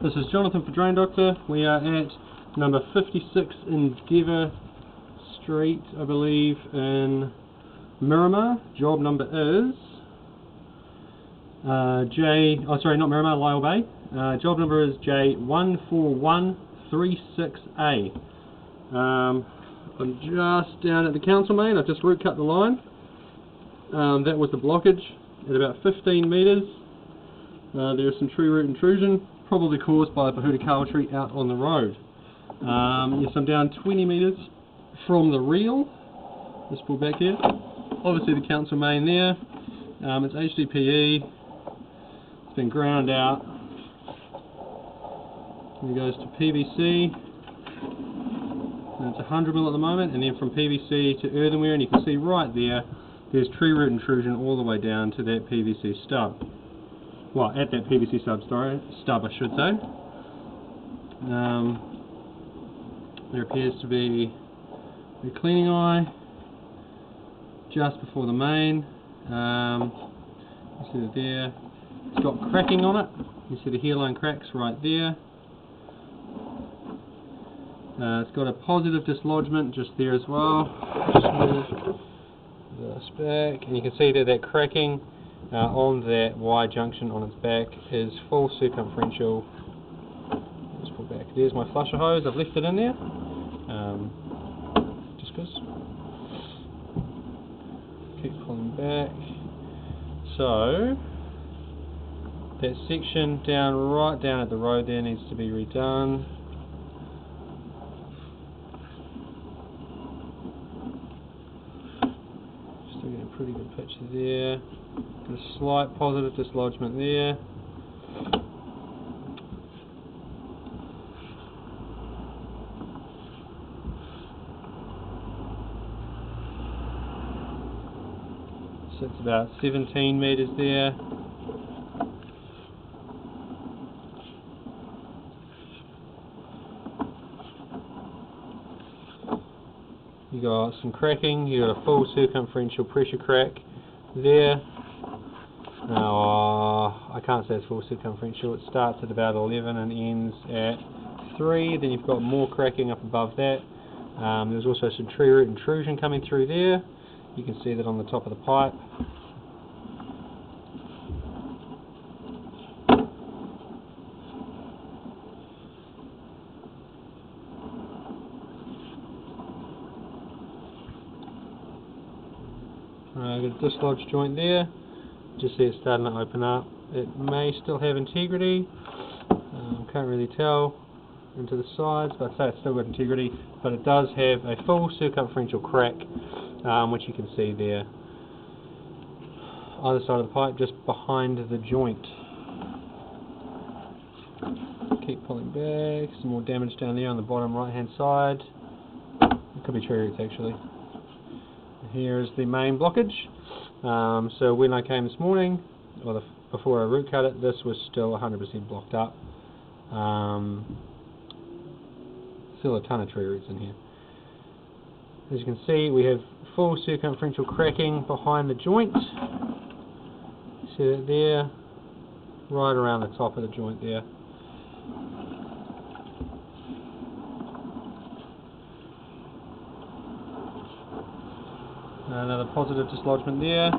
This is Jonathan for Drain Doctor. We are at number 56 Endeavour Street, I believe, in Miramar. Job number is not Miramar, Lyle Bay. Job number is J14136A. I'm just down at the council main. I've just root cut the line. That was the blockage at about 15 metres. There is some tree root intrusion, probably caused by a Pohutukawa tree out on the road. Yes, I'm down 20 metres from the reel. Let's pull back here. Obviously the council main there. It's HDPE. It's been ground out. It goes to PVC. And it's 100mm at the moment, and then from PVC to earthenware, and you can see right there, there's tree root intrusion all the way down to that PVC stub. Well, at that PVC stub, I should say. There appears to be a cleaning eye just before the main. You see it there. It's got cracking on it. You see the hairline cracks right there. It's got a positive dislodgement just there as well. Just move this back, and you can see that cracking on that Y junction on its back is full circumferential. Let's pull back. There's my flusher hose. I've left it in there. Just because. Keep pulling back. So that section right down at the road there needs to be redone. Still getting a pretty good picture there. Got a slight positive dislodgement there. So it's about 17 metres there. You got some cracking, you got a full circumferential pressure crack there. Now, I can't say it's full circumferential. It starts at about 11 and ends at 3. Then you've got more cracking up above that. There's also some tree root intrusion coming through there. You can see that on the top of the pipe. I've got a dislodged joint there. Just see it starting to open up. It may still have integrity. Can't really tell into the sides, but I'd say it's still got integrity. But it does have a full circumferential crack, which you can see there. Either side of the pipe, just behind the joint. Keep pulling back. Some more damage down there on the bottom right-hand side. It could be tree roots actually. Here is the main blockage. So when I came this morning, or before I root cut it, this was still 100% blocked up. Still a ton of tree roots in here. As you can see, we have full circumferential cracking behind the joint. See that there? Right around the top of the joint there. Another positive dislodgement there.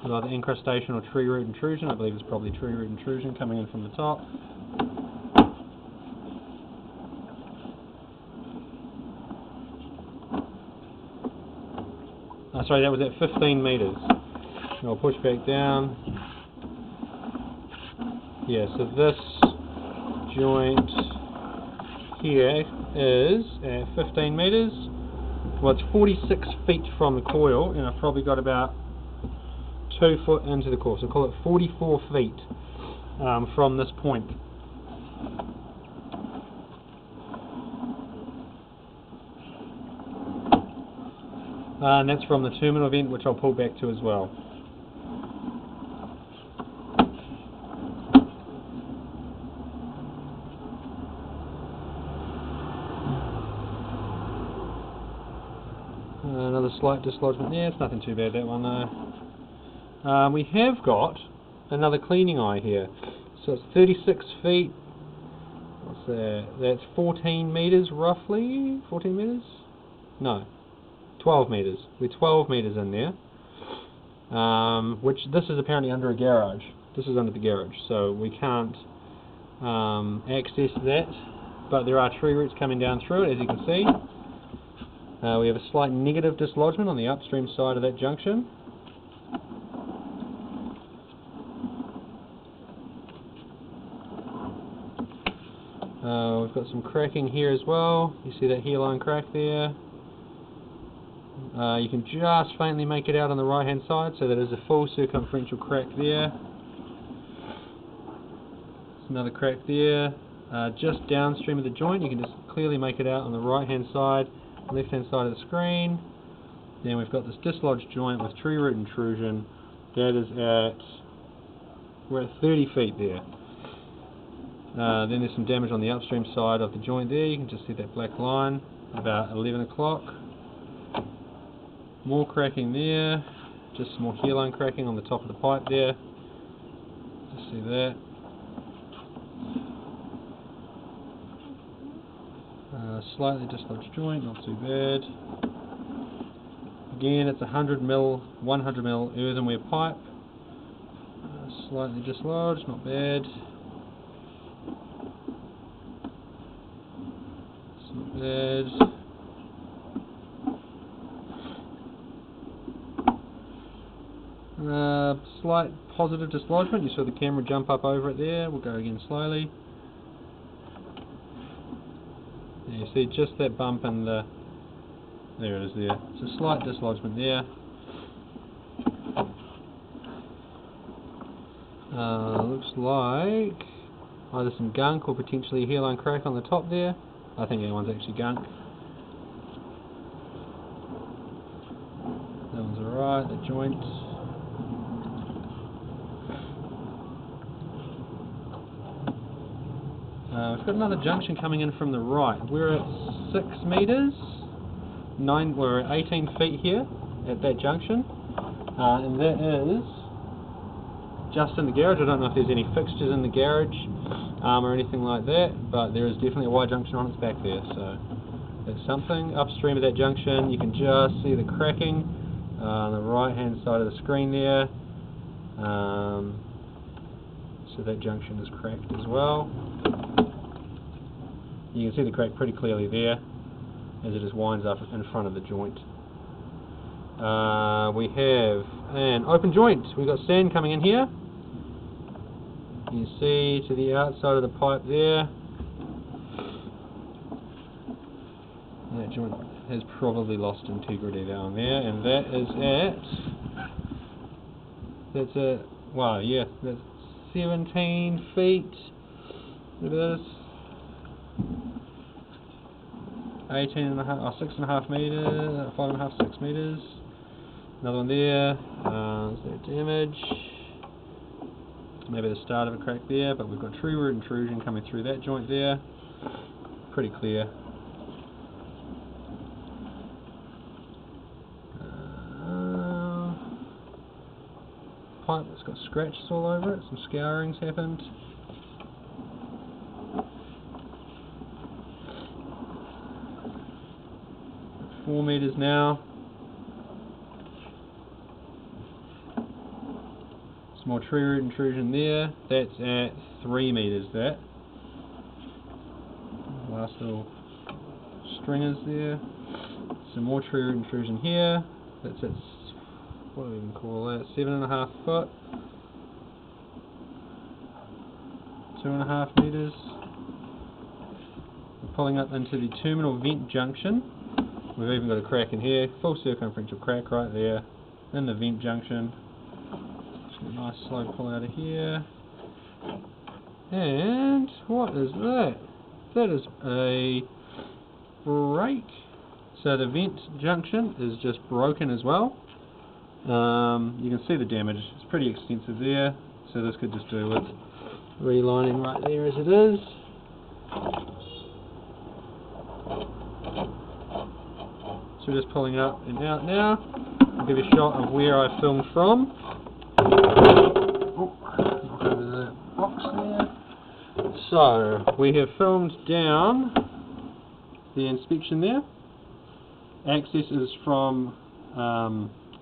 Either incrustation or tree root intrusion. I believe it's probably tree root intrusion coming in from the top. Sorry, that was at 15 metres. I'll push back down. Yeah, so this joint here is at 15 metres. Well, it's 46 feet from the coil, and I've probably got about 2 foot into the coil, so call it 44 feet from this point. And that's from the terminal vent, which I'll pull back to as well. Another slight dislodgement there. It's nothing too bad, that one though. We have got another cleaning eye here. So it's 36 feet. What's that? That's 14 meters roughly. 14 meters? No, 12 meters. We're 12 meters in there. Which this is apparently under a garage. This is under the garage, so we can't access that. But there are tree roots coming down through it, as you can see. We have a slight negative dislodgement on the upstream side of that junction. We've got some cracking here as well. You see that hairline crack there. You can just faintly make it out on the right hand side, so that is a full circumferential crack there. There's another crack there. Just downstream of the joint, you can just clearly make it out on the right hand side, left hand side of the screen. Then we've got this dislodged joint with tree root intrusion. That is we're at 30 feet there. Then there's some damage on the upstream side of the joint there. You can just see that black line about 11 o'clock. More cracking there. Just some more hairline cracking on the top of the pipe there. Just see that. Slightly dislodged joint, not too bad. Again, it's 100 mil earthenware pipe. Slightly dislodged, not bad. It's not bad. Slight positive dislodgement. You saw the camera jump up over it there. We'll go again slowly. You see just that bump in the... There it is there. It's a slight dislodgement there. Looks like either some gunk or potentially a hairline crack on the top there. I think that one's actually gunk. That one's alright, the joint. We've got another junction coming in from the right. We're at 6 meters. We're at 18 feet here at that junction. And that is just in the garage. I don't know if there's any fixtures in the garage or anything like that, but there is definitely a Y junction on its back there. So that's something. Upstream of that junction, you can just see the cracking on the right hand side of the screen there. So that junction is cracked as well. You can see the crack pretty clearly there as it just winds up in front of the joint. We have an open joint. We've got sand coming in here. You can see to the outside of the pipe there. That joint has probably lost integrity down there, and that is that's 17 feet. It is 6.5 meters, 5.5, 6 meters. Another one there. Is there damage? Maybe the start of a crack there, but we've got tree root intrusion coming through that joint there. Pretty clear. Pipe that's got scratches all over it. Some scourings happened. 4 meters now. Some more tree root intrusion there. That's at 3 meters. That last little stringers there. Some more tree root intrusion here. That's at, what do we even call that? 7.5 foot. 2.5 meters. We're pulling up into the terminal vent junction. We've even got a crack in here, full circumferential crack right there in the vent junction. Just a nice slow pull out of here. And what is that? That is a break. So the vent junction is just broken as well. You can see the damage. It's pretty extensive there. So this could just do with relining right there as it is. So we're just pulling up and out now. I'll give you a shot of where I filmed from. Oh, knock over the box there. So, we have filmed down the inspection there. Access is from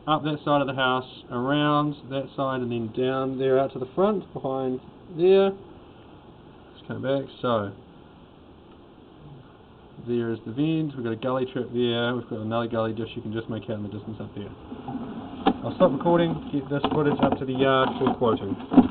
up that side of the house, around that side, and then down there out to the front, behind there. Let's come back. So, there is the vent, we've got a gully trap there, we've got another gully dish you can just make out in the distance up there. I'll stop recording, get this footage up to the yard for quoting.